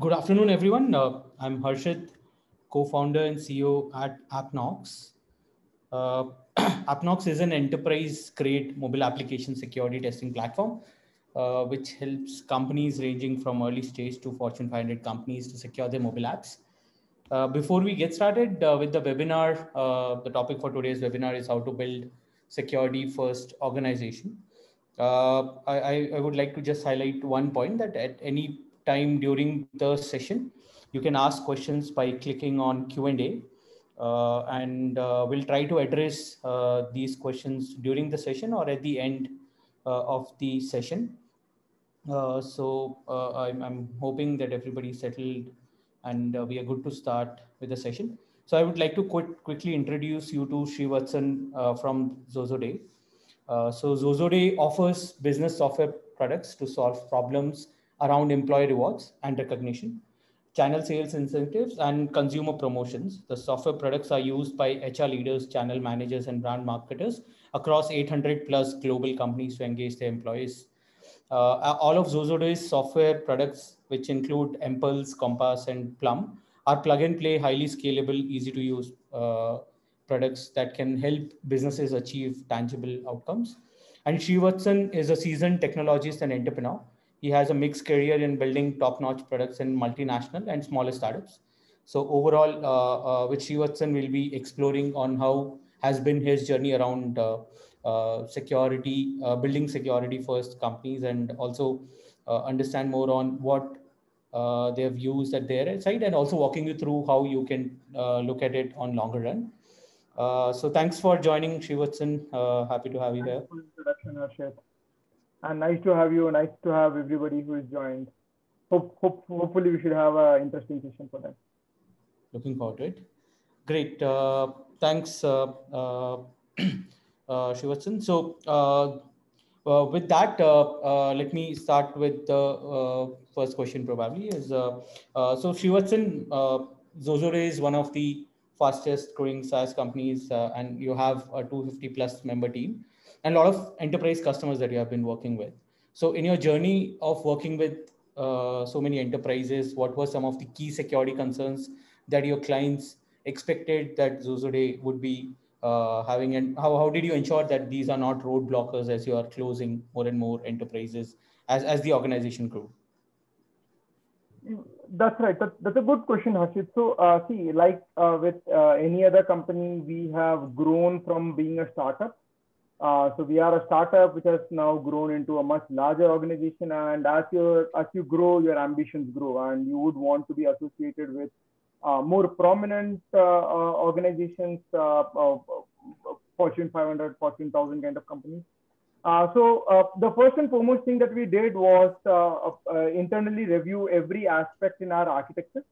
Good afternoon, everyone. I'm Harshit, co-founder and CEO at AppNox. Uh, AppNox is an enterprise-grade mobile application security testing platform, which helps companies ranging from early stage to Fortune 500 companies to secure their mobile apps. Before we get started with the webinar, the topic for today's webinar is how to build security-first organization. I would like to just highlight one point that at any time during the session, you can ask questions by clicking on Q&A, and we'll try to address these questions during the session or at the end of the session. I'm hoping that everybody settled and we are good to start with the session. So I would like to quickly introduce you to Srivatsan from Zozoday. So Zozoday offers business software products to solve problems around employee rewards and recognition, channel sales incentives, and consumer promotions. The software products are used by HR leaders, channel managers, and brand marketers across 800 plus global companies to engage their employees. All of Zozoday's software products, which include Impulse, Compass, and Plum, are plug and play, highly scalable, easy to use products that can help businesses achieve tangible outcomes. And Srivatsan is a seasoned technologist and entrepreneur. He has a mixed career in building top-notch products in multinational and smaller startups. So overall, with Srivatsan, we'll be exploring on how has been his journey around security, building security first companies, and also understand more on what they have used at their side, and also walking you through how you can look at it on longer run. So thanks for joining, Srivatsan. Happy to have you here. Thanks for the introduction, Harshit. And nice to have you. Nice to have everybody who is joined. Hopefully, we should have an interesting session for them. Looking forward to it. Great. Thanks, Srivatsan. So with that, let me start with the first question probably is, so Srivatsan, Zozoday is one of the fastest growing SaaS companies, and you have a 250 plus member team and a lot of enterprise customers that you have been working with. So in your journey of working with so many enterprises, what were some of the key security concerns that your clients expected that Zozoday would be having, and how did you ensure that these are not roadblockers as you are closing more and more enterprises as the organization grew? That's right. That's a good question, Harshit. So see, like with any other company, we have grown from being a startup. So we are a startup which has now grown into a much larger organization. And as you grow, your ambitions grow, and you would want to be associated with more prominent organizations, Fortune 500, Fortune 1000 kind of companies. So the first and foremost thing that we did was internally review every aspect in our architecture.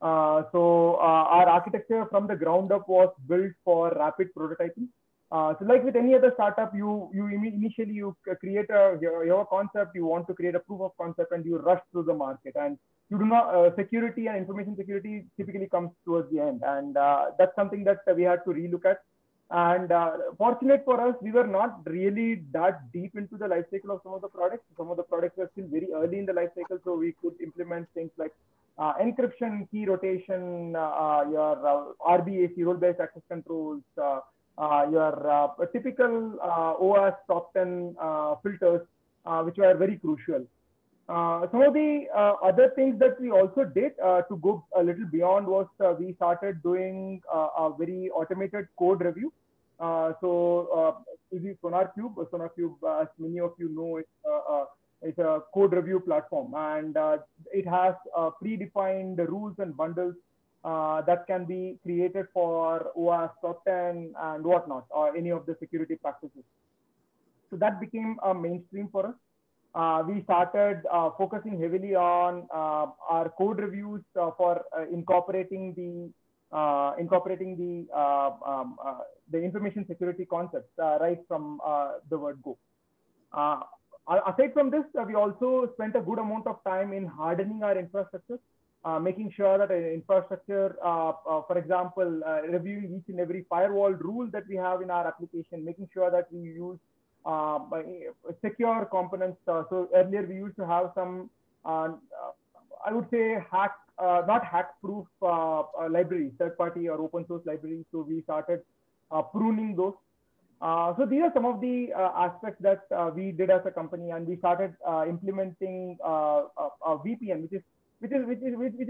So our architecture from the ground up was built for rapid prototyping. So like with any other startup, initially you create your concept, you want to create a proof of concept, and you rush through the market. And you do not security and information security typically comes towards the end, and that's something that we had to relook at. And fortunate for us, we were not really that deep into the life cycle of some of the products. Some of the products were still very early in the life cycle, so we could implement things like encryption, key rotation, your RBAC, role-based access controls, your typical OWASP top 10 filters, which were very crucial. Some of the other things that we also did to go a little beyond was we started doing a very automated code review. This is SonarQube. SonarQube, as many of you know, it's a code review platform, and it has predefined rules and bundles that can be created for OWASP top 10 and whatnot, or any of the security practices. So that became a mainstream for us. We started focusing heavily on our code reviews for incorporating the information security concepts right from the word go. Aside from this, we also spent a good amount of time in hardening our infrastructure, making sure that our infrastructure, for example, reviewing each and every firewall rule that we have in our application, making sure that we use secure components. So earlier we used to have some, I would say not hack-proof libraries, third-party or open-source libraries. So we started pruning those. So these are some of the aspects that we did as a company, and we started implementing a VPN, which is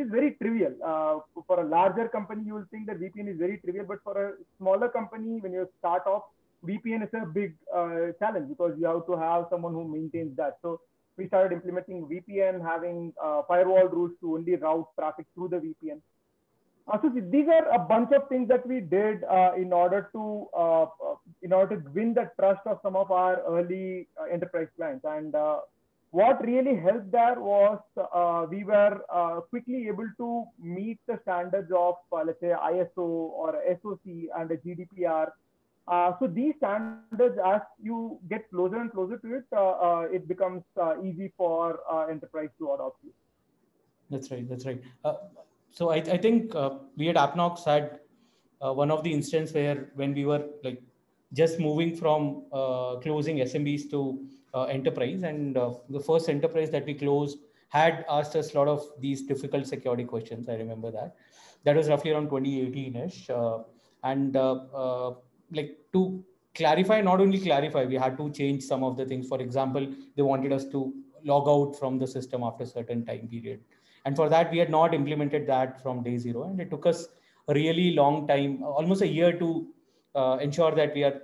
very trivial. For a larger company, you will think that VPN is very trivial, but for a smaller company, when you start off, VPN is a big challenge because you have to have someone who maintains that. So we started implementing VPN, having firewall rules to only route traffic through the VPN. So these are a bunch of things that we did in order to win the trust of some of our early enterprise clients. And what really helped there was we were quickly able to meet the standards of let's say ISO or SOC and the GDPR. So these standards, as you get closer and closer to it, it becomes easy for enterprise to adopt you. That's right. That's right. So I think we at Appnox had one of the instances where when we were like just moving from closing SMBs to enterprise, and the first enterprise that we closed had asked us a lot of these difficult security questions. I remember that. That was roughly around 2018-ish. And like to clarify, not only clarify, we had to change some of the things. For example, they wanted us to log out from the system after a certain time period. And for that, we had not implemented that from day zero. And it took us a really long time, almost a year, to ensure that we are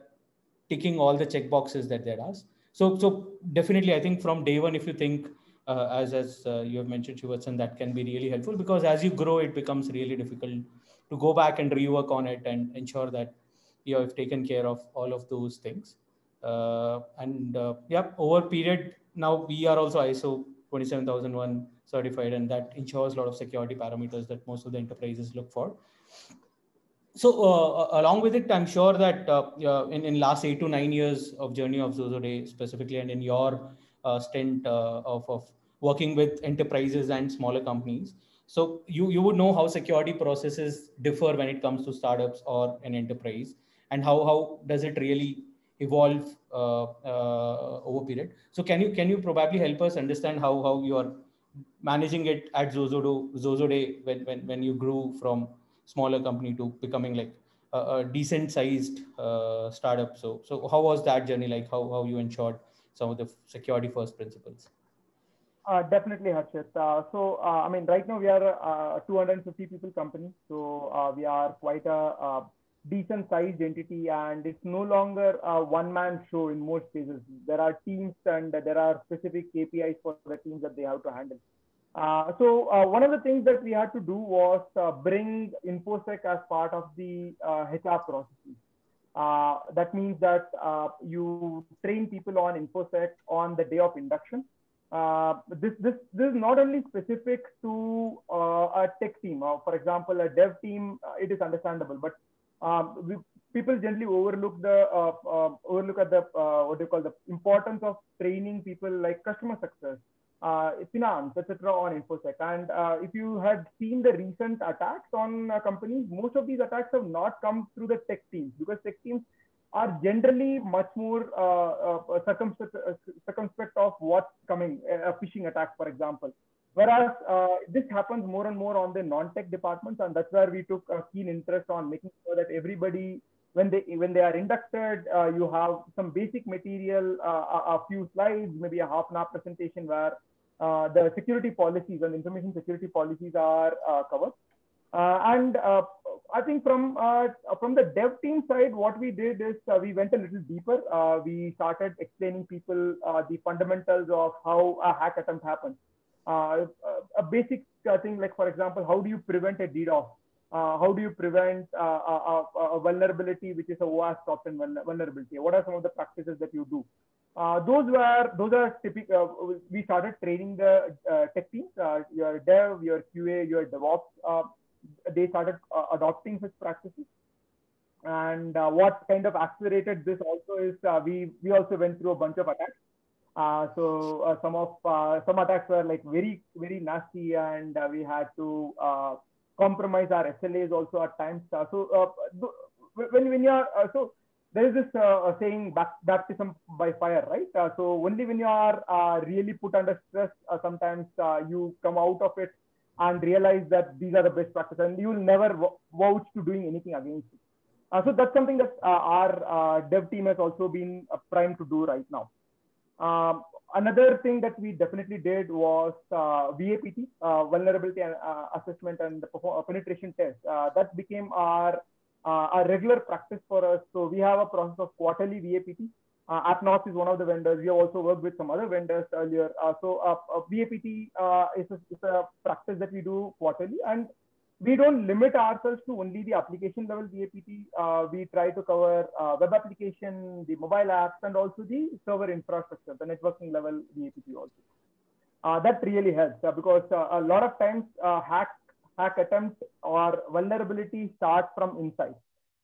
ticking all the check boxes that they're asked. So definitely, I think from day one, if you think, as you have mentioned, Shrivatsan, that can be really helpful, because as you grow, it becomes really difficult to go back and rework on it and ensure that you have taken care of all of those things. Yeah, over period, now we are also ISO 27001 certified, and that ensures a lot of security parameters that most of the enterprises look for. So along with it, I'm sure that in last 8 to 9 years of journey of Zozoday specifically, and in your stint of working with enterprises and smaller companies, so you would know how security processes differ when it comes to startups or an enterprise, and how does it really evolve over period. So can you probably help us understand how you are managing it at Zozoday when you grew from smaller company to becoming like a decent sized startup? So how was that journey like? How you ensured some of the security first principles? Definitely, Harshit. I mean, right now we are a 250 people company. So we are quite a decent sized entity, and it's no longer a one-man show in most cases. There are teams and there are specific KPIs for the teams that they have to handle. One of the things that we had to do was bring InfoSec as part of the HR processes. That means that you train people on InfoSec on the day of induction. This is not only specific to a tech team. For example, a dev team, it is understandable, but people generally overlook at the what do you call the importance of training people like customer success, finance, etc. on InfoSec. And if you had seen the recent attacks on companies, most of these attacks have not come through the tech teams, because tech teams are generally much more circumspect of what's coming, a phishing attack, for example. Whereas this happens more and more on the non-tech departments, and that's where we took a keen interest on making sure that everybody, when they are inducted, you have some basic material, a few slides, maybe a half an hour presentation where the security policies and information security policies are covered. I think from the dev team side, what we did is we went a little deeper. We started explaining people the fundamentals of how a hack attempt happens. A basic thing like, for example, how do you prevent a DDoS? How do you prevent a vulnerability which is a OWASP opt-in vulnerability? What are some of the practices that you do? Those are typical. We started training the tech teams, your dev, your QA, your DevOps. They started adopting such practices. And what kind of accelerated this also is we also went through a bunch of attacks. Some attacks were like very, very nasty, and we had to compromise our SLAs also at times. there is this saying, baptism by fire, right? So only when you are really put under stress, sometimes you come out of it and realize that these are the best practices, and you will never vouch to doing anything against it. So that's something that our dev team has also been primed to do right now. Another thing that we definitely did was VAPT, vulnerability assessment and penetration test. That became our regular practice for us. So we have a process of quarterly VAPT. AppNorth is one of the vendors. We have also worked with some other vendors earlier. VAPT is a practice that we do quarterly, and we don't limit ourselves to only the application level VAPT. We try to cover web application, the mobile apps, and also the server infrastructure, the networking level VAPT also. That really helps because a lot of times hack attempt or vulnerability starts from inside.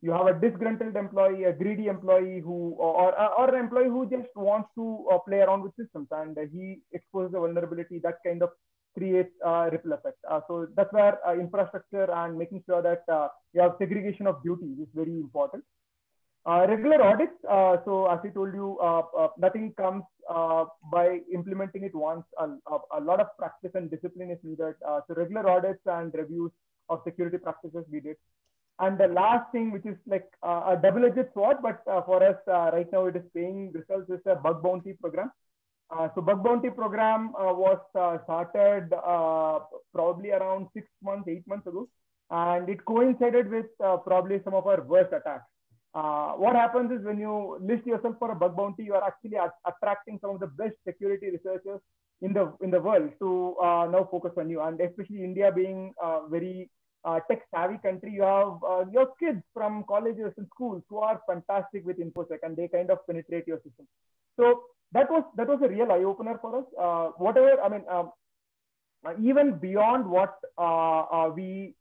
You have a disgruntled employee, a greedy employee or an employee who just wants to play around with systems, and he exposes a vulnerability that kind of creates a ripple effect. So that's where infrastructure and making sure that you have segregation of duties is very important. Regular audits. So as I told you, nothing comes by implementing it once. A lot of practice and discipline is needed. So regular audits and reviews of security practices we did. And the last thing, which is like a double-edged sword, but for us right now it is paying results, is a bug bounty program. So bug bounty program was started probably around 6 months, 8 months ago, and it coincided with probably some of our worst attacks. What happens is when you list yourself for a bug bounty, you are actually attracting some of the best security researchers in the world to now focus on you. And especially India being a very tech savvy country, you have your kids from colleges and schools who are fantastic with InfoSec, and they kind of penetrate your system. So that was a real eye opener for us. Whatever, I mean, even beyond what we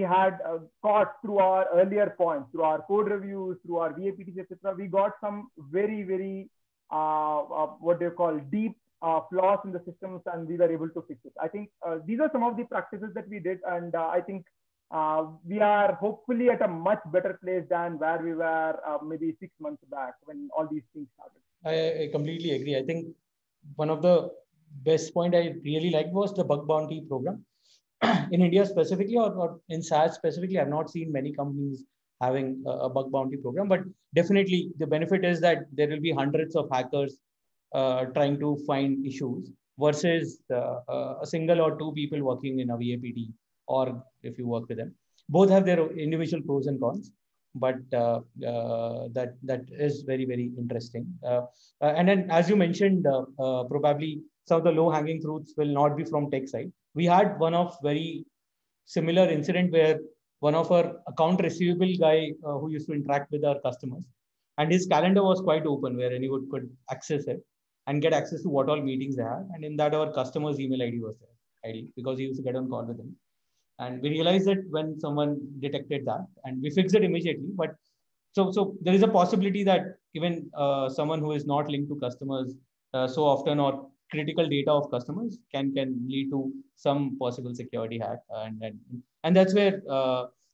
had caught through our earlier points, through our code reviews, through our VAPTs, etc. We got some very what they call deep flaws in the systems, and we were able to fix it. I think these are some of the practices that we did, and I think we are hopefully at a much better place than where we were maybe 6 months back when all these things started. I completely agree. I think one of the best point I really liked was the bug bounty program. In India specifically, or in SaaS specifically, I've not seen many companies having a bug bounty program, but definitely the benefit is that there will be hundreds of hackers trying to find issues versus a single or two people working in a VAPT, or if you work with them. Both have their individual pros and cons, but that is very interesting. And then, as you mentioned, probably some of the low-hanging fruits will not be from tech side. We had one of very similar incident where one of our account receivable guy who used to interact with our customers, and his calendar was quite open where anyone could access it and get access to what all meetings they had. And in that, our customer's email ID was there, because he used to get on call with them. And we realized that when someone detected that, and we fixed it immediately. But so there is a possibility that even someone who is not linked to customers so often, or critical data of customers can lead to some possible security hack. And that's where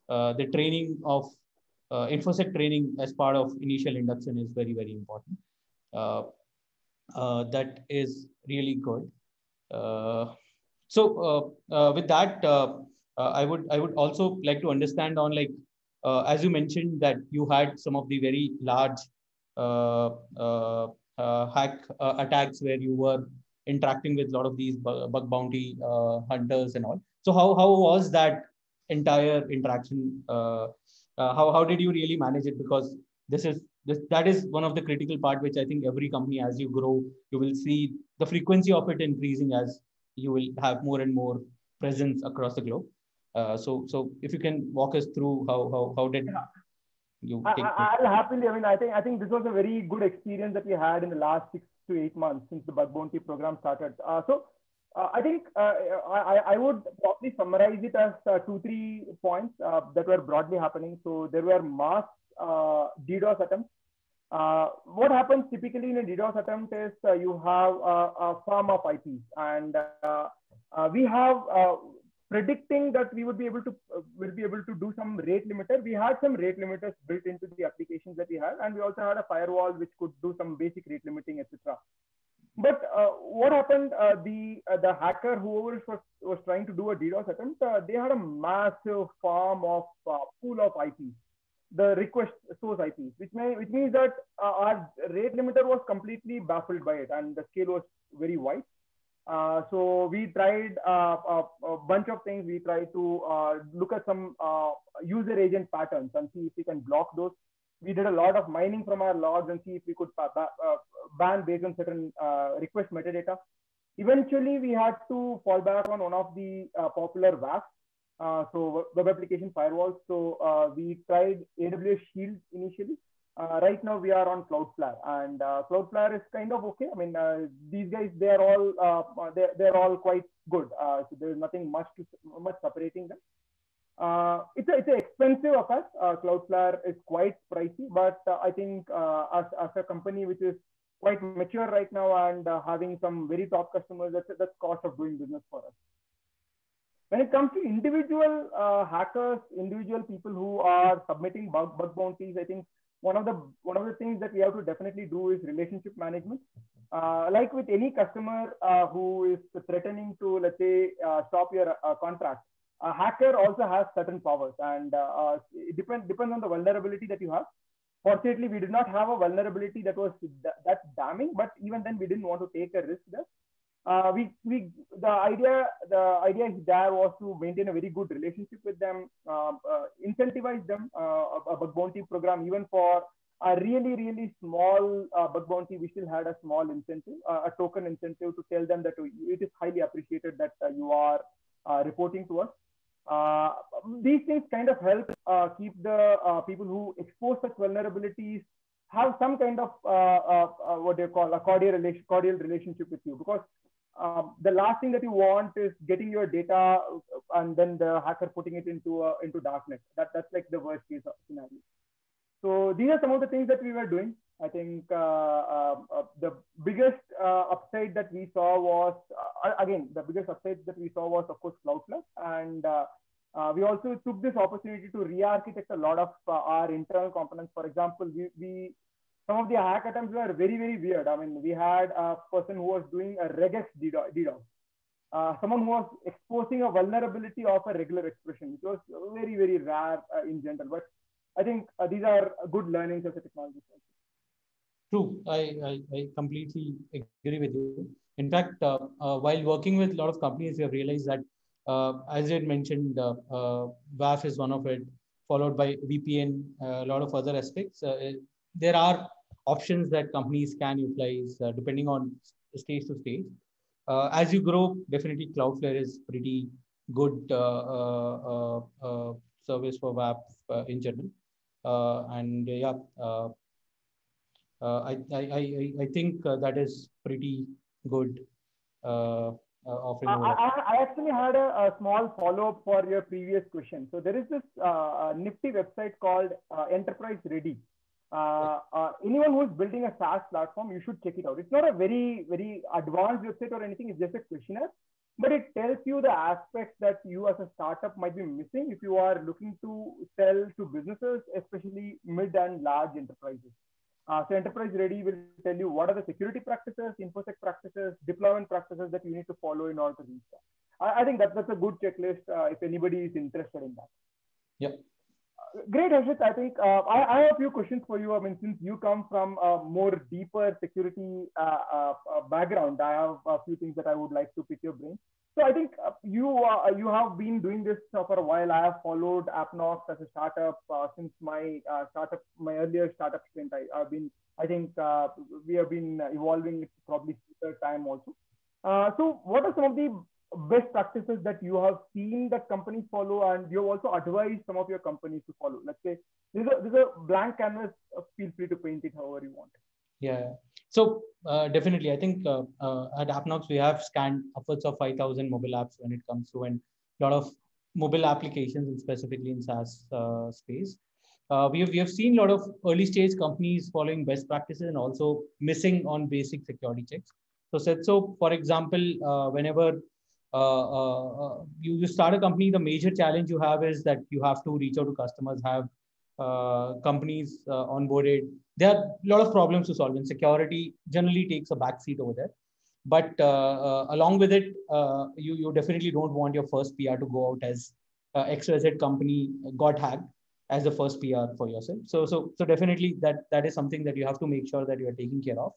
the training of InfoSec training as part of initial induction is very important. That is really good. So with that, I would also like to understand on, like, as you mentioned that you had some of the very large hack attacks where you were interacting with a lot of these bug bounty hunters and all. So how was that entire interaction? How did you really manage it? Because that is one of the critical part, which I think every company, as you grow, you will see the frequency of it increasing as you will have more and more presence across the globe. So if you can walk us through how did you take it? I'll happily. I mean, I think this was a very good experience that we had in the last 6 to 8 months since the bug bounty program started. I think I would probably summarize it as 2-3 points that were broadly happening. So there were mass DDoS attempts. What happens typically in a DDoS attempt is you have a farm of IPs, and we have predicting that we would be able to will be able to do some rate limiter. We had some rate limiters built into the applications that we had, and we also had a firewall which could do some basic rate limiting, etc. But what happened? The hacker, whoever was trying to do a DDoS attempt, they had a massive farm of pool of IPs, the request source IPs, which means that our rate limiter was completely baffled by it, and the scale was very wide. So we tried a bunch of things. We tried to look at some user agent patterns and see if we can block those. We did a lot of mining from our logs and see if we could ban based on certain request metadata. Eventually, we had to fall back on one of the popular WAFs, so web application firewalls. So we tried AWS Shield initially. Right now we are on Cloudflare, and Cloudflare is kind of okay. I mean, these guys, they're all quite good. So there's nothing much separating them. It's an expensive affair. Cloudflare is quite pricey, but I think as a company which is quite mature right now and having some very top customers, that's cost of doing business for us. When it comes to individual hackers, individual people who are submitting bug bounties, I think one of the things that we have to definitely do is relationship management. Like with any customer who is threatening to, let's say, stop your contract, a hacker also has certain powers, and it depends on the vulnerability that you have. Fortunately, we did not have a vulnerability that was that damning, but even then we didn't want to take a risk there. The idea there was to maintain a very good relationship with them, incentivize them, a bug bounty program. Even for a really small bug bounty, we still had a small incentive, a token incentive, to tell them that it is highly appreciated that you are reporting to us. These things kind of help keep the people who expose such vulnerabilities have some kind of what they call a cordial relationship with you, because the last thing that you want is getting your data and then the hacker putting it into darknet. That's like the worst case scenario. So these are some of the things that we were doing. I think the biggest upside that we saw was of course Cloudflare, and we also took this opportunity to re-architect a lot of our internal components. For example, some of the hack attempts were very weird. I mean, we had a person who was doing a regex DDoS. Someone who was exposing a vulnerability of a regular expression, which was very rare in general. But I think these are good learnings as a technology. True, I completely agree with you. In fact, while working with a lot of companies, we have realized that, as you had mentioned, WAF is one of it, followed by VPN, a lot of other aspects. There are options that companies can utilize depending on stage to stage. As you grow, definitely Cloudflare is pretty good service for WAF in general. I think that is pretty good offering. I actually had a small follow-up for your previous question. So there is this nifty website called Enterprise Ready. Anyone who is building a SaaS platform, you should check it out. It's not a very advanced website or anything. It's just a questionnaire, but it tells you the aspects that you as a startup might be missing if you are looking to sell to businesses, especially mid and large enterprises. So Enterprise Ready will tell you what are the security practices, InfoSec practices, deployment practices that you need to follow in order to reach that. I think that's a good checklist if anybody is interested in that. Yep. Great, Harshit. I think I have a few questions for you. I mean, since you come from a more deeper security background, I have a few things that I would like to pick your brain. So I think you have been doing this for a while. I have followed Appnox as a startup since my earlier startup stint. I think we have been evolving probably third time also. So what are some of the best practices that you have seen that companies follow, and you have also advised some of your companies to follow? Let's say this is a blank canvas. Feel free to paint it however you want. Yeah. So definitely, I think at Appnox, we have scanned upwards of 5,000 mobile apps when it comes to, and a lot of mobile applications, and specifically in SaaS space. We have seen a lot of early stage companies following best practices and also missing on basic security checks. So for example, whenever you start a company, the major challenge you have is that you have to reach out to customers, have companies onboarded. There are a lot of problems to solve, and security generally takes a backseat over there. But along with it, you definitely don't want your first PR to go out as XYZ company got hacked as the first PR for yourself. So definitely that is something that you have to make sure that you are taking care of.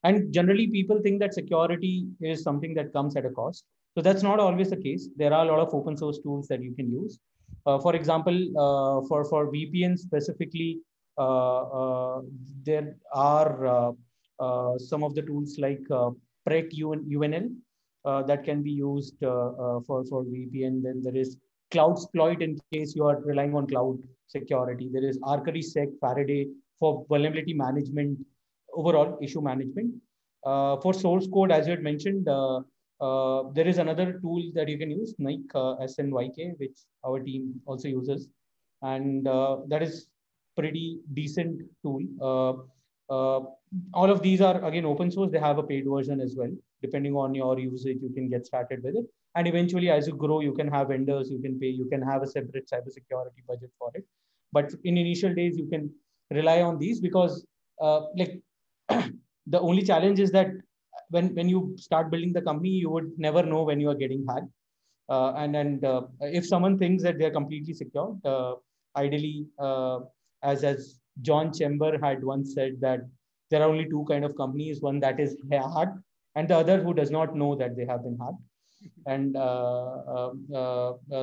And generally, people think that security is something that comes at a cost. So that's not always the case. There are a lot of open source tools that you can use. For example, for VPN specifically, there are some of the tools like Pret UNL that can be used for VPN. Then there is CloudSploit in case you are relying on cloud security. There is Arcari Sec Faraday for vulnerability management, overall issue management. For source code, as you had mentioned, there is another tool that you can use, Nike SNYK, which our team also uses, and that is pretty decent tool. All of these are again open source. They have a paid version as well. Depending on your usage, you can get started with it. And eventually, as you grow, you can have vendors, you can pay, you can have a separate cybersecurity budget for it. But in initial days, you can rely on these because like the only challenge is that when you start building the company, you would never know when you are getting hacked. And if someone thinks that they're completely secure, ideally, as John Chember had once said, that there are only two kind of companies: one that is hacked, and the other who does not know that they have been hacked. And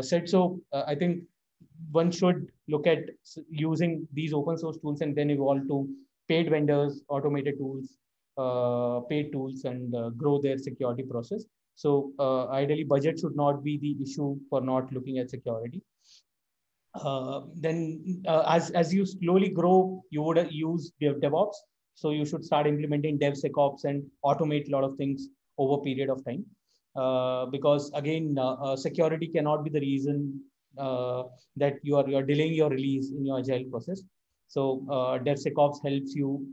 said so. I think one should look at using these open source tools and then evolve to paid vendors, automated tools, paid tools, and grow their security process. So ideally, budget should not be the issue for not looking at security. Then as you slowly grow, you would use DevOps. So you should start implementing DevSecOps and automate a lot of things over a period of time. Because again, security cannot be the reason that you are delaying your release in your agile process. So DevSecOps helps you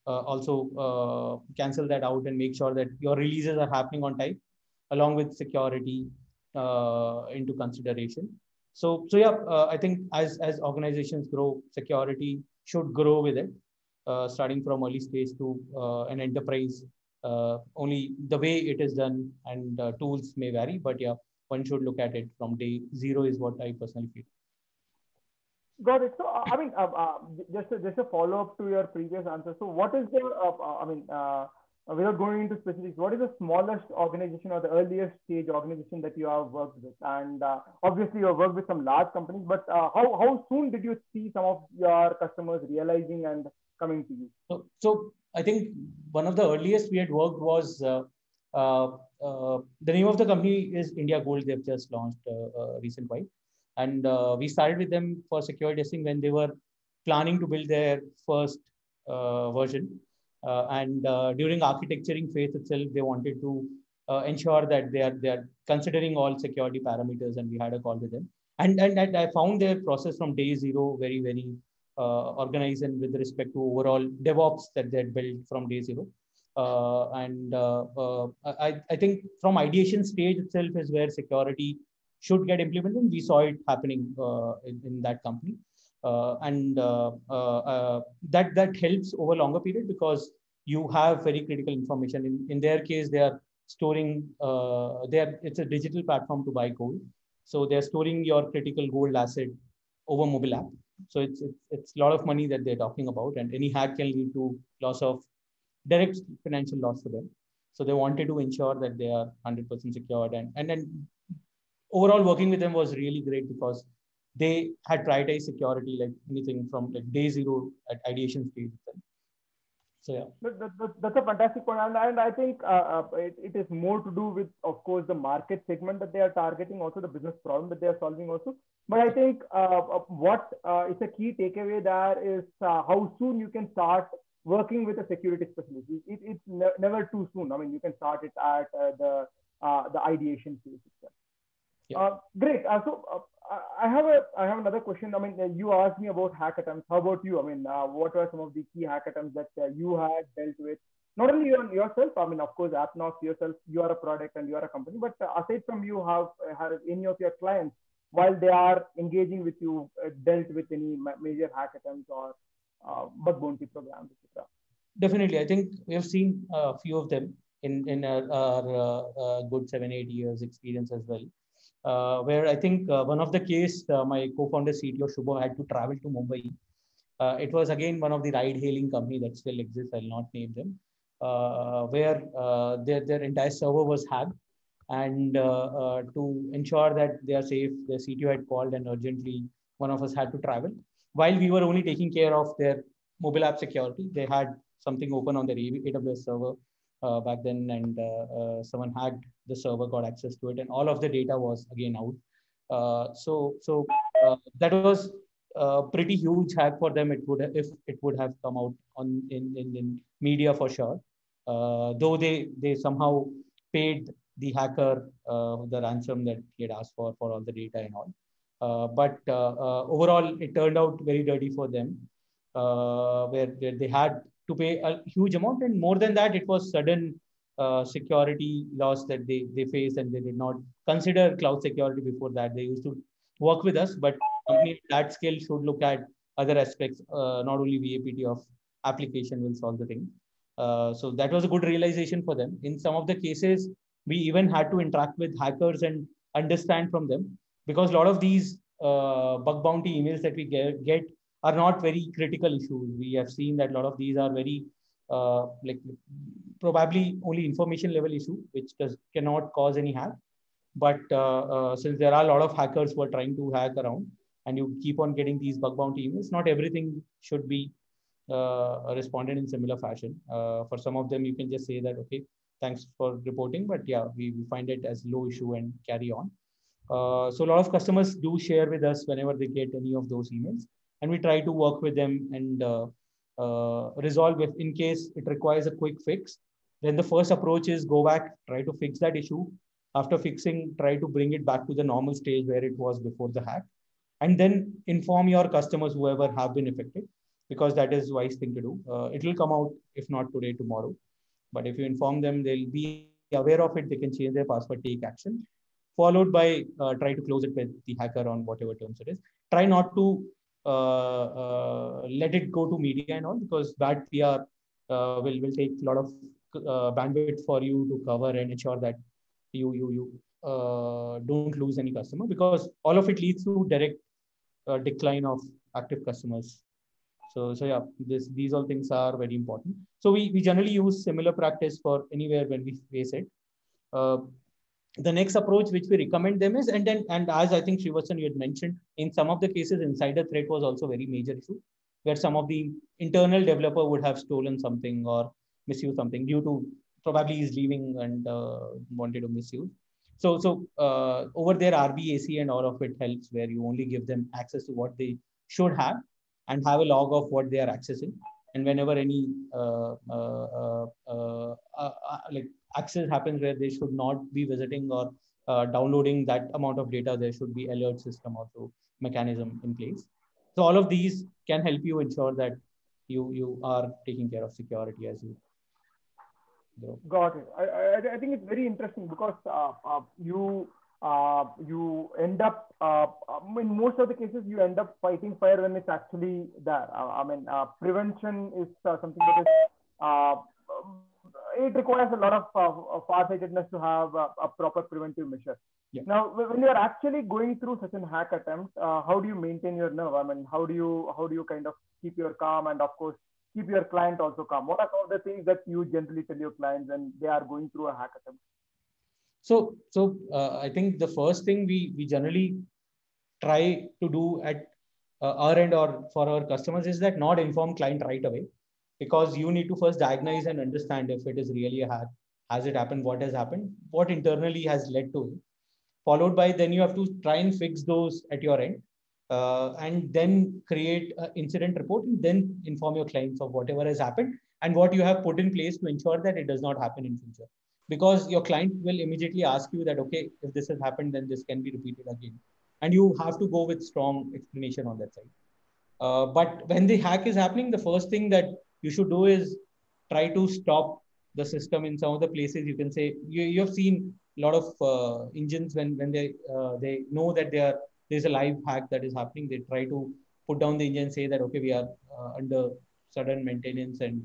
also cancel that out and make sure that your releases are happening on time, along with security into consideration. So yeah, I think as organizations grow, security should grow with it, starting from early stage to an enterprise. Only the way it is done and tools may vary, but yeah, one should look at it from day zero is what I personally feel. Got it. So, I mean, just a follow up to your previous answer. So, what is the, without going into specifics, what is the smallest organization or the earliest stage organization that you have worked with? And obviously, you have worked with some large companies, but how soon did you see some of your customers realizing and coming to you? So I think one of the earliest we had worked was the name of the company is India Gold. They've just launched recent while. And we started with them for security testing when they were planning to build their first version. And during architecturing phase itself, they wanted to ensure that they are considering all security parameters, and we had a call with them. And I found their process from day zero very organized and with respect to overall DevOps that they had built from day zero. I think from ideation stage itself is where security should get implemented. We saw it happening in that company. That helps over a longer period because you have very critical information. In their case, they are storing, it's a digital platform to buy gold. So they're storing your critical gold asset over mobile app. So it's a lot of money that they're talking about, and any hack can lead to loss of direct financial loss for them. So they wanted to ensure that they are 100% secured, and then overall working with them was really great because they had prioritized security like anything from like day zero at ideation stage. So yeah, that's a fantastic point, and I think it is more to do with, of course, the market segment that they are targeting, also the business problem that they are solving, also. But I think what is a key takeaway there is how soon you can start working with a security specialist. It's never too soon. I mean, you can start it at the ideation phase itself. Yeah. Great. So I have another question. I mean, you asked me about hack attempts. How about you? I mean, what are some of the key hack attempts that you had dealt with, not only you and yourself, I mean, of course, Appnos yourself, you are a product and you are a company, but aside from you, have any of your clients, while they are engaging with you, dealt with any major hack attempts or bug bounty programs, etc.? Definitely, I think we have seen a few of them in our good 7-8 years experience as well. Where I think one of the case, my co-founder CTO Shubho had to travel to Mumbai. It was again one of the ride-hailing company that still exists. I'll not name them, where their entire server was hacked, and to ensure that they are safe, the CTO had called, and urgently one of us had to travel. While we were only taking care of their mobile app security, they had something open on their AWS server back then, and someone hacked the server, got access to it, and all of the data was again out. So that was a pretty huge hack for them. It would have, if it would have come out on in media for sure. Though they somehow paid the hacker the ransom that he had asked for all the data and all. But overall, it turned out very dirty for them, where they had to pay a huge amount, and more than that, it was sudden security loss that they faced, and they did not consider cloud security before that. They used to work with us, but company that scale should look at other aspects, not only VAPT of application will solve the thing. So that was a good realization for them. In some of the cases, we even had to interact with hackers and understand from them, because a lot of these bug bounty emails that we get are not very critical issues. We have seen that a lot of these are very like probably only information level issue, which cannot cause any harm. But since there are a lot of hackers who are trying to hack around, and you keep on getting these bug bounty emails, not everything should be responded in similar fashion. For some of them, you can just say that, okay, thanks for reporting, but yeah, we find it as low issue and carry on. So a lot of customers do share with us whenever they get any of those emails, and we try to work with them and resolve it. In case it requires a quick fix, then the first approach is go back, try to fix that issue. After fixing, try to bring it back to the normal stage where it was before the hack, and then inform your customers, whoever have been affected, because that is wise thing to do. It will come out, if not today, tomorrow. But if you inform them, they'll be aware of it. They can change their password, take action, followed by try to close it with the hacker on whatever terms it is. Try not to let it go to media and all, because bad PR will take a lot of bandwidth for you to cover and ensure that you don't lose any customer, because all of it leads to direct decline of active customers. So yeah, these all things are very important. So we generally use similar practice for anywhere when we face it. Uh, the next approach which we recommend them is, and as I think Srivatsan you had mentioned, in some of the cases, insider threat was also very major issue, where some of the internal developer would have stolen something or misused something due to probably he's leaving and wanted to misuse. So over there, RBAC and all of it helps, where you only give them access to what they should have and have a log of what they are accessing. And whenever any like access happens where they should not be visiting or downloading that amount of data, there should be alert system also mechanism in place. So all of these can help you ensure that you are taking care of security as you grow. Got it. I think it's very interesting because you end up in most of the cases you end up fighting fire when it's actually there. I mean, prevention is something that is it requires a lot of far-sightedness to have a proper preventive measure. Yeah. Now, when you are actually going through such an hack attempt, how do you maintain your nerve? I mean, how do you kind of keep your calm and, of course, keep your client also calm? What are some of the things that you generally tell your clients when they are going through a hack attempt? So I think the first thing we generally try to do at our end or for our customers is that not inform client right away, because you need to first diagnose and understand if it is really a hack. Has it happened? What has happened? What internally has led to it? Followed by then you have to try and fix those at your end, and then create an incident report, and then inform your clients of whatever has happened and what you have put in place to ensure that it does not happen in future. Because your client will immediately ask you that, okay, if this has happened, then this can be repeated again. And you have to go with strong explanation on that side. But when the hack is happening, the first thing that you should do is try to stop the system in some of the places. You can say you have seen a lot of engines when they know that there's a live hack that is happening. They try to put down the engine, say that okay, we are under sudden maintenance, and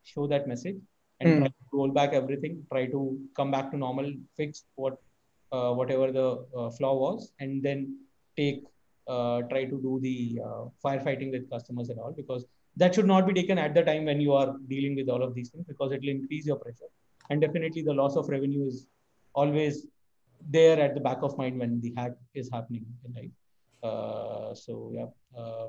show that message, and try to roll back everything, try to come back to normal, fix whatever the flaw was, and then try to do the firefighting with customers and all, because that should not be taken at the time when you are dealing with all of these things, because it will increase your pressure, and definitely the loss of revenue is always there at the back of mind when the hack is happening in life. So yeah.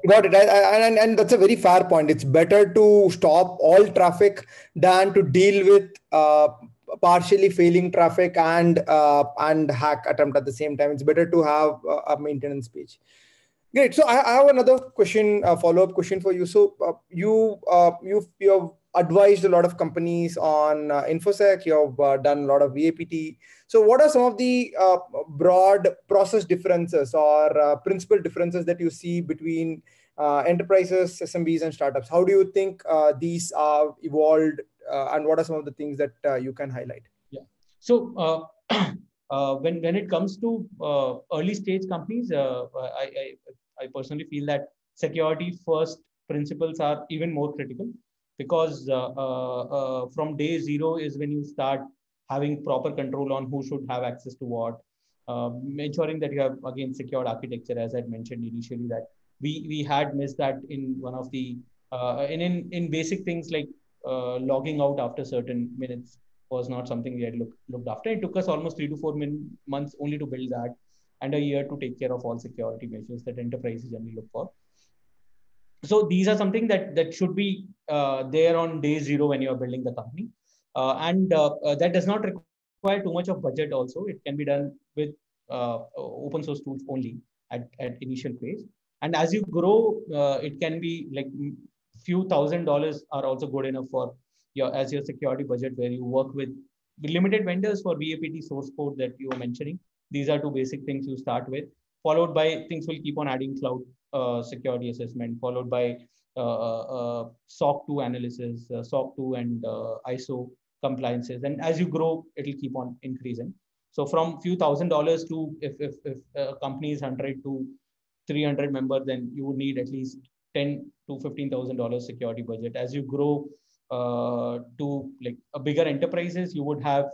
Got it. And that's a very fair point. It's better to stop all traffic than to deal with partially failing traffic and hack attempt at the same time. It's better to have a maintenance page. Great. So I have another question, a follow-up question for you. So you've advised a lot of companies on InfoSec. You've done a lot of VAPT. So what are some of the broad process differences or principal differences that you see between enterprises, SMBs, and startups? How do you think these are evolved, and what are some of the things that you can highlight? Yeah. So when it comes to early stage companies, I personally feel that security first principles are even more critical, because from day zero is when you start having proper control on who should have access to what, ensuring that you have, again, secured architecture, as I mentioned initially, that we had missed that in one of the in basic things like logging out after certain minutes was not something we had looked after. It took us almost 3 to 4 months only to build that, and a year to take care of all security measures that enterprises generally look for. So these are something that should be there on day zero when you are building the company, and that does not require too much of budget. Also, it can be done with open source tools only at initial phase. And as you grow, it can be like few $1,000s are also good enough for your security budget, where you work with limited vendors for VAPT source code that you were mentioning. These are two basic things you start with, followed by things will keep on adding cloud security assessment, followed by SOC 2 analysis, SOC 2 and ISO compliances. And as you grow, it will keep on increasing. So from few $1,000s to if a company is 100 to 300 members, then you would need at least $10,000 to $15,000 security budget. As you grow to like a bigger enterprises, you would have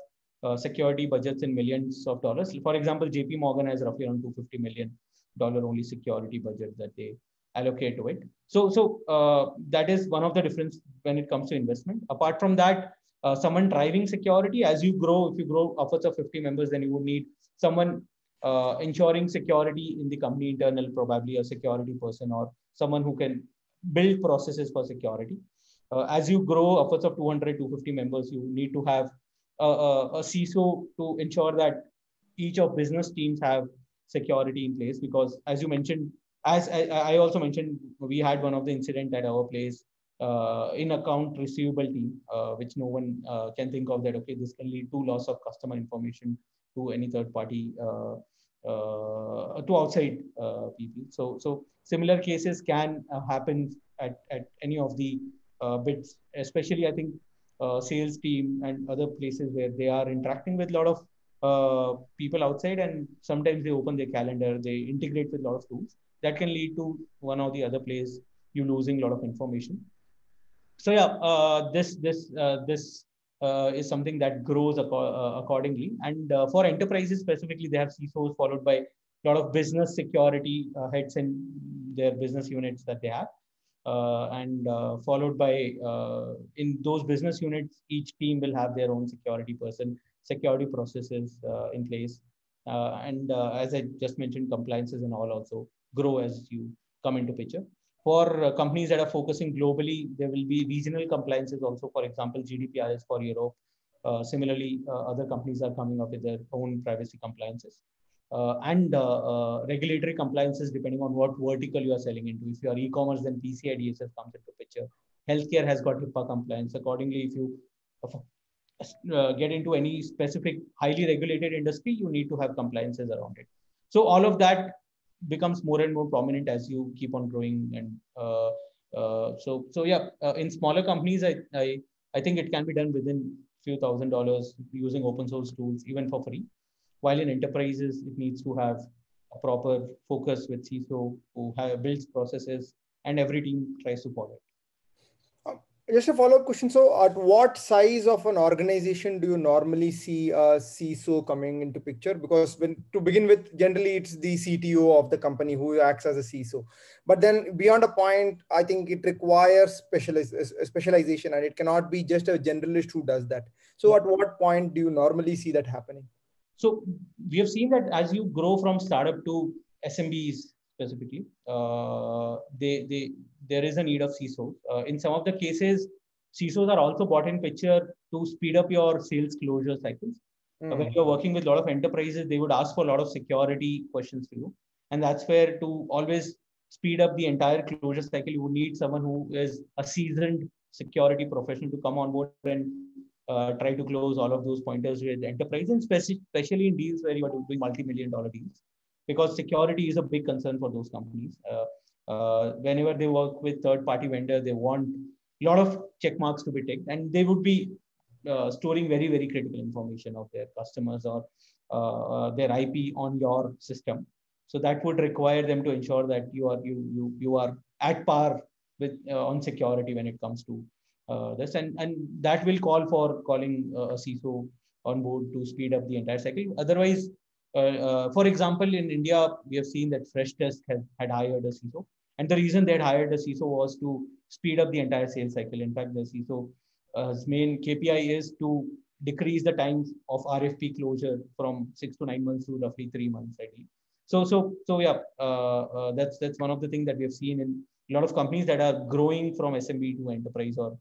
security budgets in millions of dollars. For example, JP Morgan has roughly around $250 million only security budget that they allocate to it. So that is one of the difference when it comes to investment. Apart from that, someone driving security, as you grow, if you grow upwards of 50 members, then you would need someone ensuring security in the company internal, probably a security person or someone who can build processes for security. As you grow upwards of 200 to 250 members, you need to have a CISO to ensure that each of business teams have security in place, because as you mentioned, as I also mentioned, we had one of the incident at our place in account receivable team, which no one can think of that, okay, this can lead to loss of customer information to any third party, to outside people. So similar cases can happen at any of the bits, especially I think sales team and other places where they are interacting with a lot of people outside, and sometimes they open their calendar, they integrate with a lot of tools that can lead to one or the other place you losing a lot of information. So yeah, this is something that grows accordingly. And for enterprises specifically, they have CISOs followed by a lot of business security heads in their business units that they have. And followed by in those business units, each team will have their own security person, security processes in place. And as I just mentioned, compliances and all also grow as you come into picture. For companies that are focusing globally, there will be regional compliances also. For example, GDPR is for Europe. Similarly, other companies are coming up with their own privacy compliances. And regulatory compliances depending on what vertical you are selling into. If you are e-commerce, then PCI DSS comes into picture. Healthcare has got HIPAA compliance. Accordingly, if you get into any specific highly regulated industry, you need to have compliances around it. So all of that becomes more and more prominent as you keep on growing. And so yeah, in smaller companies, I think it can be done within few $1,000 using open source tools, even for free. While in enterprises, it needs to have a proper focus with CISO who builds processes, and every team tries to follow it. Just a follow-up question. So at what size of an organization do you normally see a CISO coming into picture? Because to begin with, generally it's the CTO of the company who acts as a CISO. But then beyond a point, I think it requires specialization, and it cannot be just a generalist who does that. So at what point do you normally see that happening? So we have seen that as you grow from startup to SMBs specifically, there is a need of CISO. In some of the cases, CISOs are also brought in picture to speed up your sales closure cycles. When you're working with a lot of enterprises, they would ask for a lot of security questions for you. And that's where to always speed up the entire closure cycle, you would need someone who is a seasoned security professional to come on board and try to close all of those pointers with enterprise, and especially in deals where you are doing multi-million-dollar deals, because security is a big concern for those companies. Whenever they work with third-party vendors, they want a lot of check marks to be ticked, and they would be storing very, very critical information of their customers or their IP on your system. So that would require them to ensure that you are at par with on security when it comes to this, and that will call for calling a CISO on board to speed up the entire cycle. Otherwise, for example, in India, we have seen that Freshdesk had hired a CISO, and the reason they had hired a CISO was to speed up the entire sales cycle. In fact, the CISO's main KPI is to decrease the time of RFP closure from 6 to 9 months to roughly 3 months, ideally. So yeah, that's one of the things that we have seen in a lot of companies that are growing from SMB to enterprise or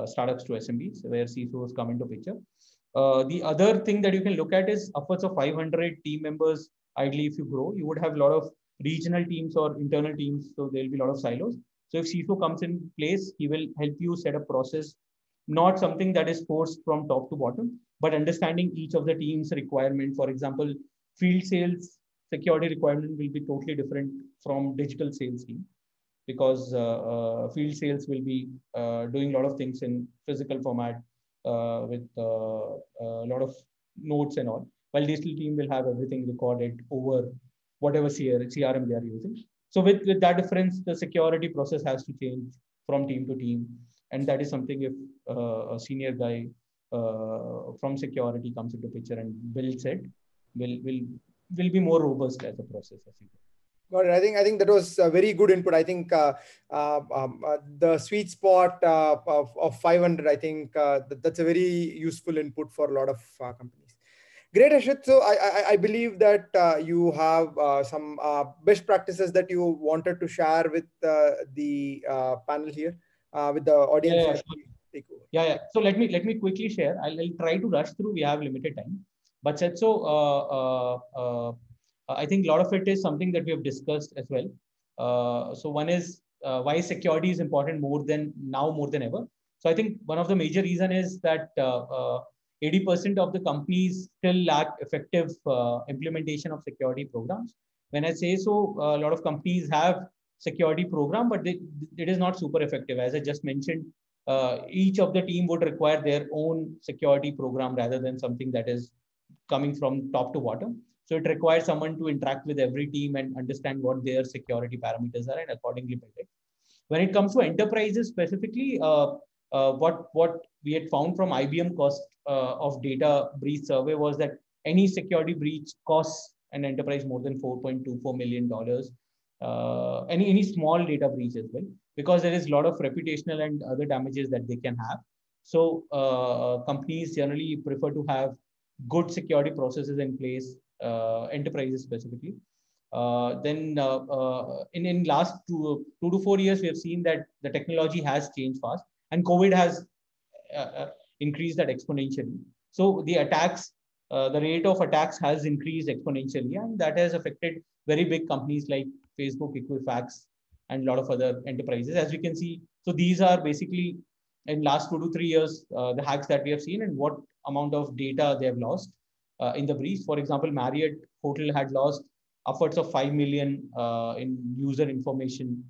startups to SMBs, where CISOs come into picture. The other thing that you can look at is upwards of 500 team members. Ideally, if you grow, you would have a lot of regional teams or internal teams, so there'll be a lot of silos. So if CISO comes in place, he will help you set a process, not something that is forced from top to bottom, but understanding each of the team's requirement. For example, field sales security requirement will be totally different from digital sales team, because field sales will be doing a lot of things in physical format with a lot of notes and all, while digital team will have everything recorded over whatever CRM they are using. So with that difference, the security process has to change from team to team. And that is something if a senior guy from security comes into picture and builds it, will be more robust as a process. Got it. I think that was a very good input. I think the sweet spot of 500, I think that's a very useful input for a lot of companies. Great, Harshit. So I believe that you have some best practices that you wanted to share with the panel here, with the audience. Yeah. So let me quickly share. I'll try to rush through. We have limited time, but said so. I think a lot of it is something that we have discussed as well. So one is why security is important more than ever. So I think one of the major reason is that 80% of the companies still lack effective implementation of security programs. When I say so, a lot of companies have security program, but it is not super effective. As I just mentioned, each of the team would require their own security program rather than something that is coming from top to bottom. So it requires someone to interact with every team and understand what their security parameters are and accordingly build it. When it comes to enterprises specifically, what we had found from IBM cost of data breach survey was that any security breach costs an enterprise more than $4.24 million. Any small data breach as well, because there is a lot of reputational and other damages that they can have. So companies generally prefer to have good security processes in place. Enterprises specifically. Then in last 2 to 4 years, we have seen that the technology has changed fast, and COVID has increased that exponentially. So the attacks, the rate of attacks has increased exponentially, and that has affected very big companies like Facebook, Equifax, and a lot of other enterprises, as we can see. So these are basically in last 2 to 3 years, the hacks that we have seen and what amount of data they have lost. In the breach. For example, Marriott Hotel had lost upwards of 5 million in user information.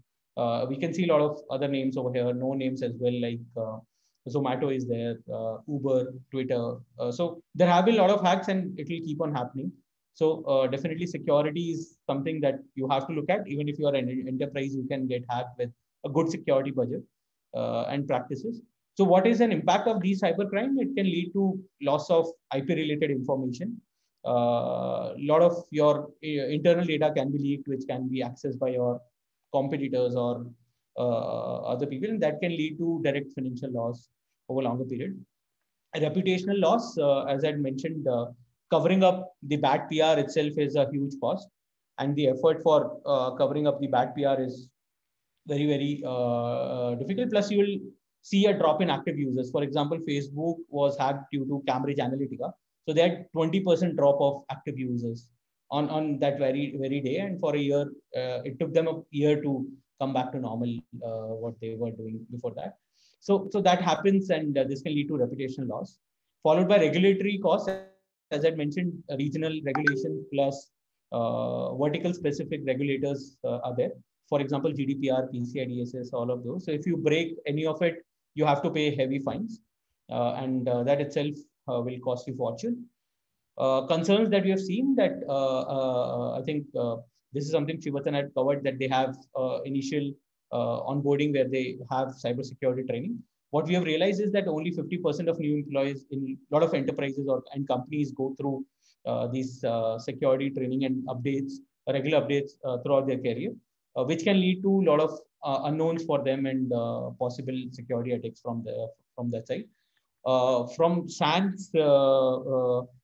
We can see a lot of other names over here, no names as well, like Zomato is there, Uber, Twitter. So there have been a lot of hacks, and it will keep on happening. So definitely security is something that you have to look at. Even if you are an enterprise, you can get hacked with a good security budget and practices. So what is an impact of these cybercrime? It can lead to loss of IP related information. A lot of your internal data can be leaked, which can be accessed by your competitors or other people, and that can lead to direct financial loss over a longer period. A reputational loss, as I mentioned, covering up the bad PR itself is a huge cost, and the effort for covering up the bad PR is very, very difficult. Plus, you will see a drop in active users. For example, Facebook was hacked due to Cambridge Analytica. So they had 20% drop of active users on that very day. And for a year, it took them a year to come back to normal, what they were doing before that. So that happens, and this can lead to reputational loss, followed by regulatory costs. As I mentioned, regional regulation plus vertical specific regulators are there. For example, GDPR, PCI DSS, all of those. So if you break any of it, you have to pay heavy fines, and that itself will cost you fortune. Concerns that we have seen that I think this is something Srivatsan had covered, that they have initial onboarding where they have cybersecurity training. What we have realized is that only 50% of new employees in a lot of enterprises and companies go through these security training and updates, regular updates throughout their career, which can lead to a lot of unknowns for them and possible security attacks from that side. From SANS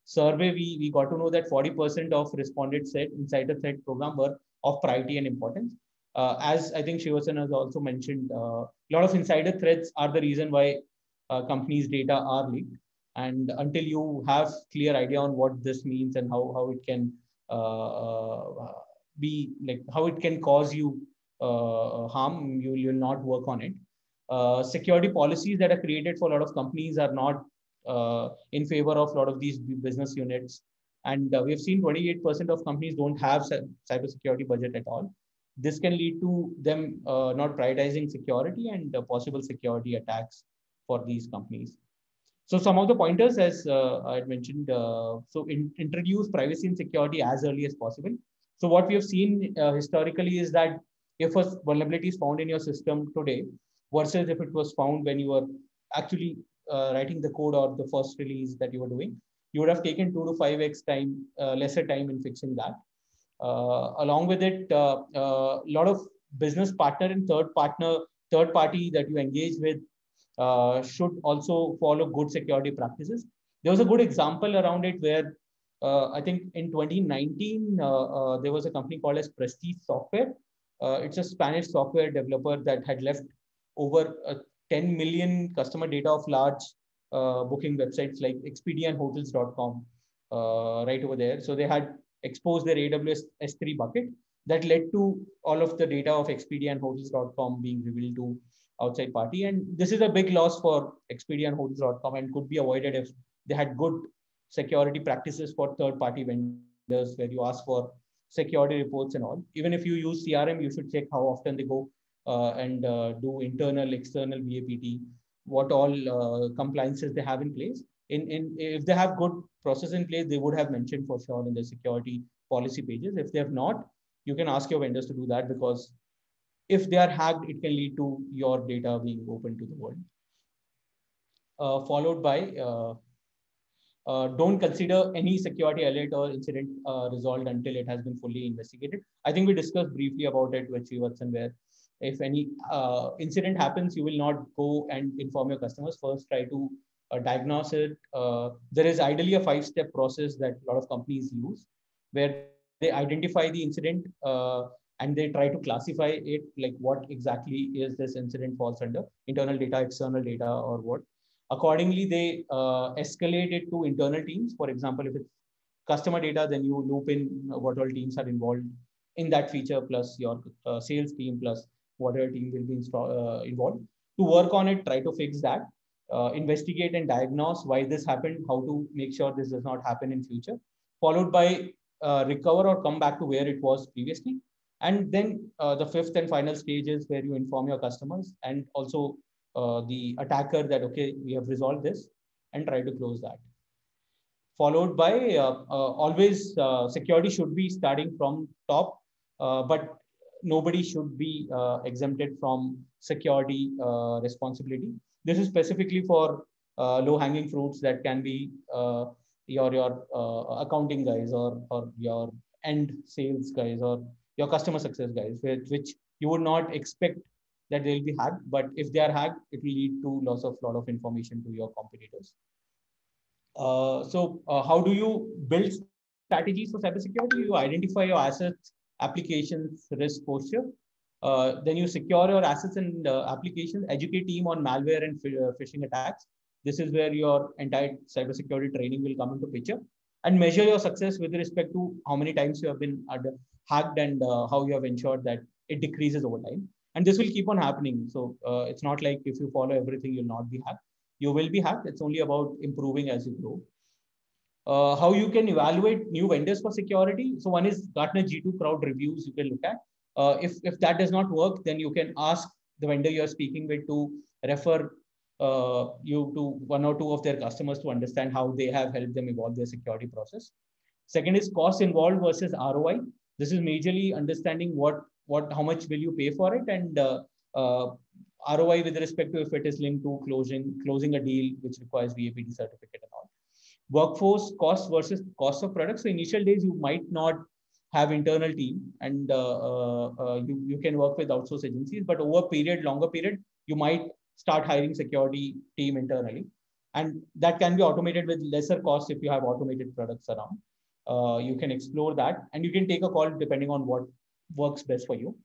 survey, we got to know that 40% of respondents said insider threat program were of priority and importance. As I think Srivatsan has also mentioned, a lot of insider threats are the reason why companies' data are leaked. And until you have clear idea on what this means and how it can be like, how it can cause you harm, you'll not work on it. Security policies that are created for a lot of companies are not in favor of a lot of these business units. And we have seen 28% of companies don't have cybersecurity budget at all. This can lead to them not prioritizing security and possible security attacks for these companies. So some of the pointers, as I had mentioned, introduce privacy and security as early as possible. So what we have seen historically is that if a vulnerability is found in your system today, versus if it was found when you were actually writing the code or the first release that you were doing, you would have taken 2 to 5x time, lesser time in fixing that. Along with it, a lot of business partner and third party that you engage with should also follow good security practices. There was a good example around it where I think in 2019, there was a company called as Prestige Software. It's a Spanish software developer that had left over 10 million customer data of large booking websites like Expedia and Hotels.com right over there. So they had exposed their AWS S3 bucket that led to all of the data of Expedia and Hotels.com being revealed to outside party. And this is a big loss for Expedia and Hotels.com and could be avoided if they had good security practices for third-party vendors where you ask for security reports and all. Even if you use CRM, you should check how often they go and do internal, external VAPT, what all compliances they have in place. If they have good process in place, they would have mentioned for sure in the security policy pages. If they have not, you can ask your vendors to do that, because if they are hacked, it can lead to your data being open to the world. Followed by don't consider any security alert or incident resolved until it has been fully investigated. I think we discussed briefly about it with Srivatsan, where if any incident happens, you will not go and inform your customers. First, try to diagnose it. There is ideally a 5-step process that a lot of companies use, where they identify the incident and they try to classify it, like what exactly is this incident falls under, internal data, external data, or what. Accordingly, they escalate it to internal teams. For example, if it's customer data, then you loop in what all teams are involved in that feature, plus your sales team, plus whatever team will be involved. To work on it, try to fix that, investigate and diagnose why this happened, how to make sure this does not happen in future, followed by recover or come back to where it was previously. And then the 5th and final stage is where you inform your customers and also the attacker that, okay, we have resolved this, and try to close that. Followed by always security should be starting from top, but nobody should be exempted from security responsibility. This is specifically for low-hanging fruits that can be your accounting guys, or your end sales guys, or your customer success guys, which you would not expect that they'll be hacked. But if they are hacked, it will lead to loss of lot of information to your competitors. How do you build strategies for cybersecurity? You identify your assets, applications, risk posture. Then you secure your assets and applications, educate team on malware and phishing attacks. This is where your entire cybersecurity training will come into picture, and measure your success with respect to how many times you have been hacked, and how you have ensured that it decreases over time. And this will keep on happening. So it's not like if you follow everything, you'll not be hacked. You will be hacked. It's only about improving as you grow. How you can evaluate new vendors for security. So one is Gartner G2 Crowd reviews you can look at. If that does not work, then you can ask the vendor you're speaking with to refer you to one or two of their customers to understand how they have helped them evolve their security process. Second is cost involved versus ROI. This is majorly understanding how much will you pay for it, and ROI with respect to if it is linked to closing a deal which requires VAPD certificate and all. Workforce cost versus cost of products. So initial days you might not have internal team, and you can work with outsource agencies, but over longer period, you might start hiring security team internally, and that can be automated with lesser cost if you have automated products around. You can explore that, and you can take a call depending on what works best for you.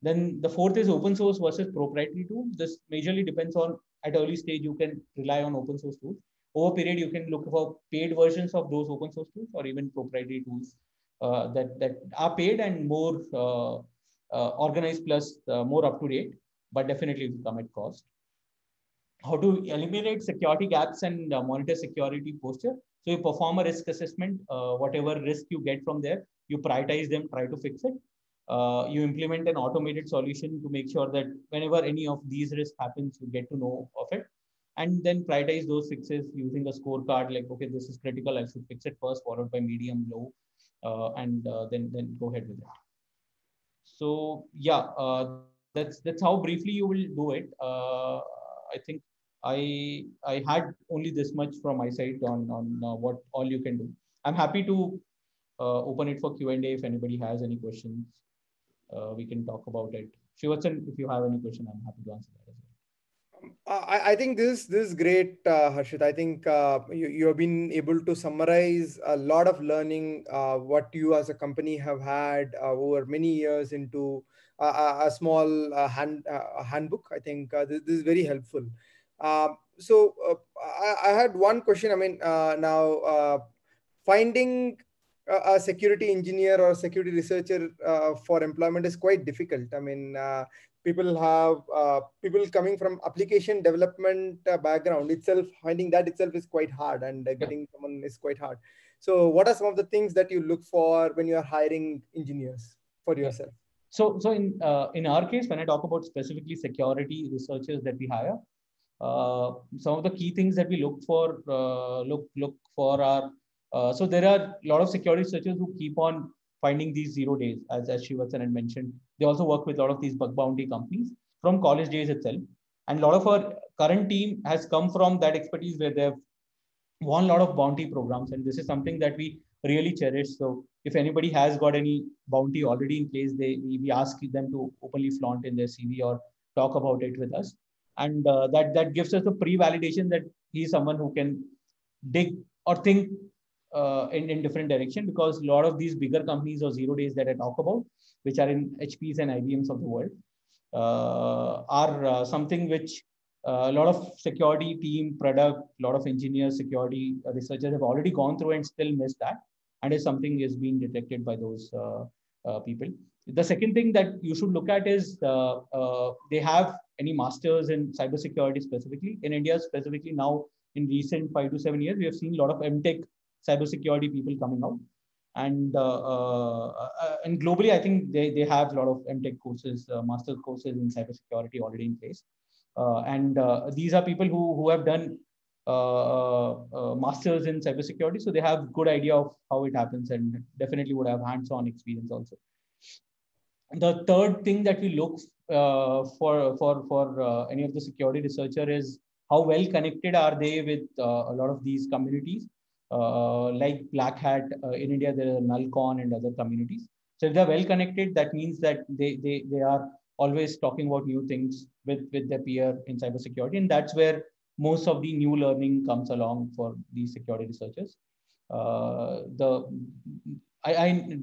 Then the fourth is open source versus proprietary tool. This majorly depends on, at early stage, you can rely on open source tools. Over period, you can look for paid versions of those open source tools, or even proprietary tools that are paid and more organized, plus more up to date, but definitely will come at cost. How to eliminate security gaps and monitor security posture. So you perform a risk assessment, whatever risk you get from there, you prioritize them, try to fix it. You implement an automated solution to make sure that whenever any of these risks happens, you get to know of it, and then prioritize those fixes using a scorecard, like, okay, this is critical, I should fix it first, followed by medium, low, and then go ahead with it. So yeah, that's how briefly you will do it. I think I had only this much from my side on what all you can do. I'm happy to open it for Q&A if anybody has any questions. We can talk about it. Srivatsan, if you have any question, I'm happy to answer that as well. I think this is great, Harshit. I think you have been able to summarize a lot of learning what you as a company have had over many years into a small handbook. I think this is very helpful. So I had one question. I mean, now finding a security engineer or security researcher for employment is quite difficult. I mean, people coming from application development background itself, finding that itself is quite hard, and getting someone is quite hard. So what are some of the things that you look for when you are hiring engineers for yourself? So in our case, when I talk about specifically security researchers that we hire, some of the key things that we look for are, so there are a lot of security researchers who keep on finding these 0 days, as Srivatsan had mentioned. They also work with a lot of these bug bounty companies from college days itself. And a lot of our current team has come from that expertise where they've won a lot of bounty programs. And this is something that we really cherish. So if anybody has got any bounty already in place, we ask them to openly flaunt in their CV or talk about it with us. And that gives us a pre-validation that he's someone who can dig or think in different direction, because a lot of these bigger companies or 0 days that I talk about, which are in HPs and IBMs of the world, are something which a lot of security team, product, a lot of engineers, security researchers have already gone through and still missed that. And if something is being detected by those people. The second thing that you should look at is they have any masters in cybersecurity specifically. In India specifically now, in recent 5 to 7 years, we have seen a lot of MTech cybersecurity people coming out. And globally, I think they have a lot of MTech courses, master courses in cybersecurity already in place. and these are people who have done masters in cybersecurity, so they have good idea of how it happens and definitely would have hands-on experience also. The third thing that we look for any of the security researcher is how well connected are they with a lot of these communities, like Black Hat in India. There are Nullcon and other communities. So if they're well connected, that means that they are always talking about new things with their peer in cybersecurity, and that's where most of the new learning comes along for these security researchers.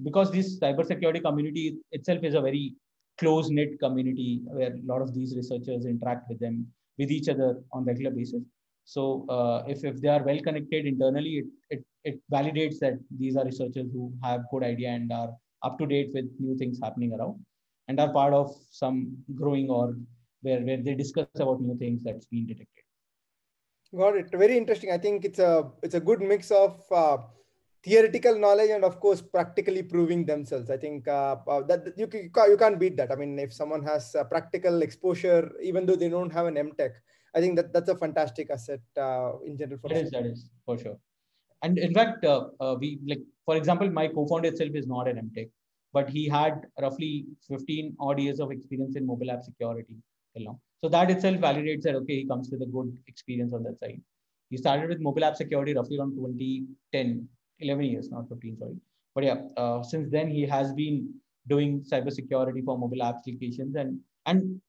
Because this cybersecurity community itself is a very close-knit community where a lot of these researchers interact with each other on regular basis. So if they are well connected internally, it validates that these are researchers who have good idea and are up to date with new things happening around and are part of some growing org where they discuss about new things that's been detected. Got it. Very interesting. I think it's a good mix of theoretical knowledge and of course practically proving themselves. I think that you can't beat that. I mean, if someone has practical exposure, even though they don't have an MTech, I think that's a fantastic asset in general. That is for sure. And in fact, we like, for example, my co-founder itself is not an MTech, but he had roughly 15 odd years of experience in mobile app security till now. So that itself validates that, okay, he comes with a good experience on that side. He started with mobile app security roughly around 2010, 11 years, not 15, sorry. But yeah, since then he has been doing cybersecurity for mobile applications, and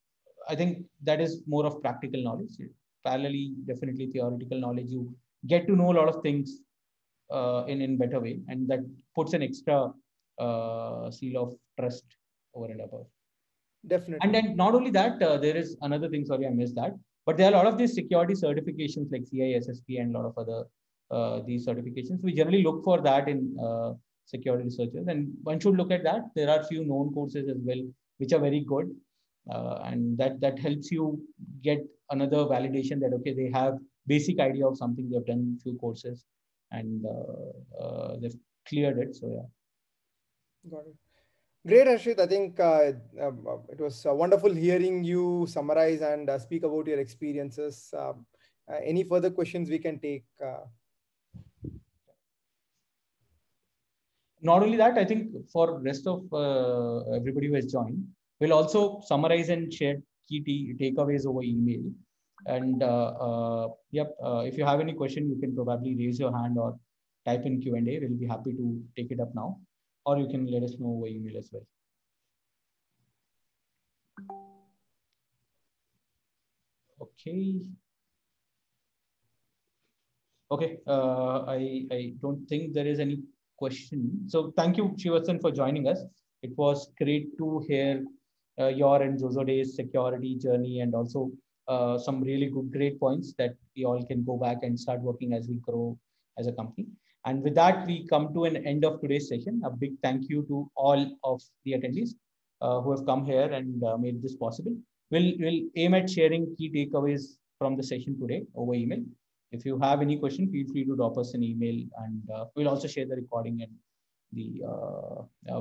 I think that is more of practical knowledge. Parallelly, definitely theoretical knowledge. You get to know a lot of things in better way, and that puts an extra seal of trust over and above. Definitely. And then not only that, there is another thing. Sorry, I missed that. But there are a lot of these security certifications like CISSP and a lot of other these certifications. We generally look for that in security researchers, and one should look at that. There are few known courses as well, which are very good, and that helps you get another validation that okay, they have basic idea of something. They've done few courses and they've cleared it. So yeah. Got it. Great, Harshit. I think it was wonderful hearing you summarize and speak about your experiences. Any further questions we can take? Not only that, I think for rest of everybody who has joined, we'll also summarize and share key takeaways over email. And if you have any question, you can probably raise your hand or type in Q&A. We'll be happy to take it up now, or you can let us know over email as well. Okay. Okay. I don't think there is any question. So thank you, Srivatsan, for joining us. It was great to hear your and Zozoday's security journey, and also some really great points that we all can go back and start working as we grow as a company. And with that, we come to an end of today's session. A big thank you to all of the attendees who have come here and made this possible. We'll aim at sharing key takeaways from the session today over email. If you have any question, feel free to drop us an email, and we'll also share the recording and the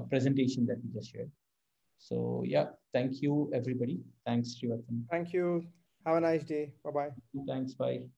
presentation that we just shared. So yeah, thank you, everybody. Thanks, Srivatsan. Thank you. Have a nice day. Bye-bye. Thanks. Bye.